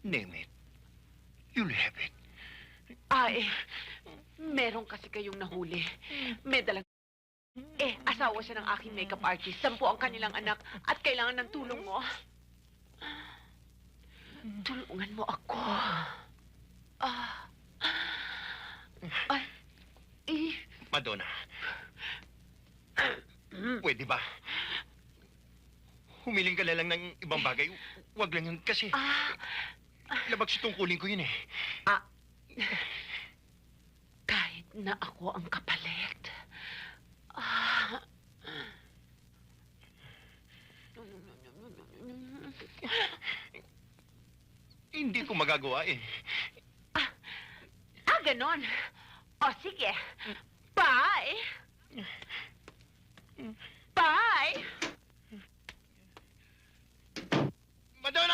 Name it. You'll have it. Meron kasi kayong nahuli. May dalang... asawa siya ng aking makeup artist. 10 ang kanilang anak at kailangan ng tulong mo. Tulungan mo ako. Madonna. Pwede ba? Humiling ka na lang ng ibang bagay. Huwag lang yun kasi... labag sa tungkulin ko yun eh. Kahit na ako ang kapalit. Hindi ko magagawa eh. Ganon. O, sige. Bye! Bye!